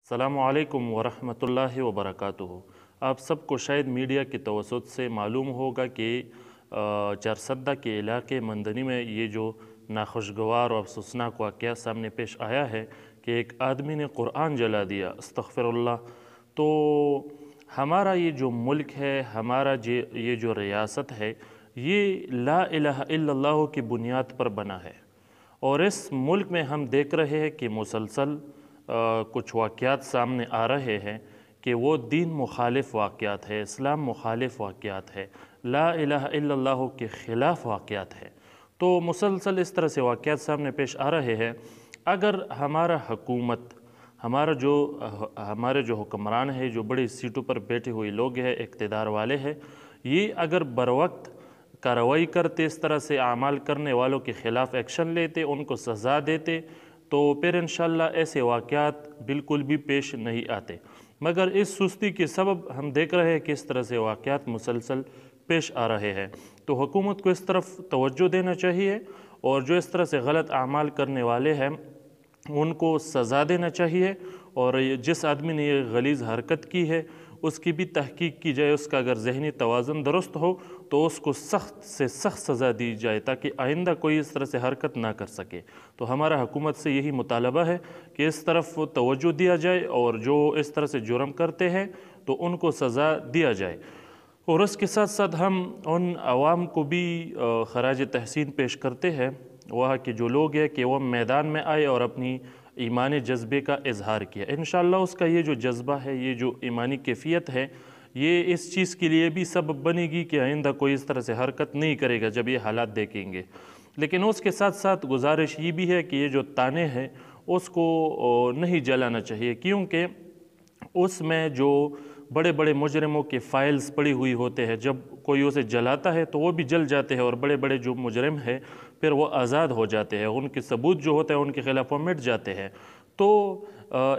السلام علیکم ورحمۃ اللہ وبرکاتہ۔ آپ سب کو شاید میڈیا کی توسط سے معلوم ہوگا کہ چارسدہ کے علاقے مندنی میں یہ جو ناخوشگوار اور افسوسناک واقعہ سامنے پیش آیا ہے کہ ایک آدمی نے قرآن جلا دیا، استغفر اللہ۔ تو ہمارا یہ جو ملک ہے، ہمارا یہ جو ریاست ہے، یہ لا الہ الا اللہ کی بنیاد پر بنا ہے، اور اس ملک میں ہم دیکھ رہے ہیں کہ مسلسل کچھ واقعات سامنے آ رہے ہیں کہ وہ دین مخالف واقعات ہے، اسلام مخالف واقعات ہے، لا الہ الا اللہ کے خلاف واقعات ہے۔ تو مسلسل اس طرح سے واقعات سامنے پیش آ رہے ہیں۔ اگر ہمارا حکومت، ہمارے جو حکمران ہیں، جو بڑی سیٹوں پر بیٹھے ہوئے لوگ ہیں، اقتدار والے ہیں، یہ اگر بروقت کارروائی کرتے، اس طرح سے اعمال کرنے والوں کے خلاف ایکشن لیتے، ان کو سزا دیتے، تو پھر انشاءاللہ ایسے واقعات بالکل بھی پیش نہیں آتے۔ مگر اس سستی کے سبب ہم دیکھ رہے ہیں کہ اس طرح سے واقعات مسلسل پیش آ رہے ہیں۔ تو حکومت کو اس طرف توجہ دینا چاہیے، اور جو اس طرح سے غلط اعمال کرنے والے ہیں ان کو سزا دینا چاہیے، اور جس آدمی نے یہ غلیظ حرکت کی ہے اس کی بھی تحقیق کی جائے۔ اس کا اگر ذہنی توازن درست ہو تو اس کو سخت سے سخت سزا دی جائے، تاکہ آئندہ کوئی اس طرح سے حرکت نہ کر سکے۔ تو ہمارا حکومت سے یہی مطالبہ ہے کہ اس طرف توجہ دیا جائے، اور جو اس طرح سے جرم کرتے ہیں تو ان کو سزا دیا جائے۔ اور اس کے ساتھ ساتھ ہم ان عوام کو بھی خراج تحسین پیش کرتے ہیں، وہاں کے جو لوگ ہیں، کہ وہ میدان میں آئے اور اپنی ایمانی جذبے کا اظہار کیا۔ انشاءاللہ اس کا یہ جو جذبہ ہے، یہ جو ایمانی کیفیت ہے، یہ اس چیز کے لیے بھی سبب بنے گی کہ آئندہ کوئی اس طرح سے حرکت نہیں کرے گا جب یہ حالات دیکھیں گے۔ لیکن اس کے ساتھ ساتھ گزارش یہ بھی ہے کہ یہ جو تانے ہیں اس کو نہیں جلانا چاہیے، کیونکہ اس میں جو بڑے بڑے مجرموں کے فائلز پڑی ہوئی ہوتے ہیں، جب کوئی اسے جلاتا ہے تو وہ بھی جل جاتے ہیں، اور بڑے بڑے جو مجرم ہیں پھر وہ آزاد ہو جاتے ہیں، ان کے ثبوت جو ہوتے ہیں ان کے خلاف وہ مٹ جاتے ہیں۔ تو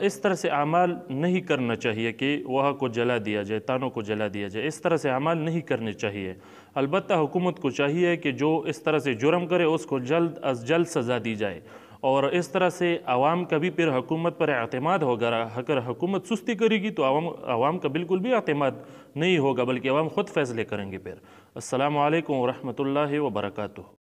اس طرح سے اعمال نہیں کرنا چاہیے کہ وہاں کو جلا دیا جائے، تانوں کو جلا دیا جائے، اس طرح سے اعمال نہیں کرنے چاہیے۔ البتہ حکومت کو چاہیے کہ جو اس طرح سے جرم کرے اس کو جلد از جلد سزا دی جائے، اور اس طرح سے عوام کا بھی پھر حکومت پر اعتماد ہوگا۔ اگر حکومت سستی کرے گی تو عوام کا بالکل بھی اعتماد نہیں ہوگا، بلکہ عوام خود فیصلے کریں گے پھر۔ السلام علیکم ورحمۃ اللہ وبرکاتہ۔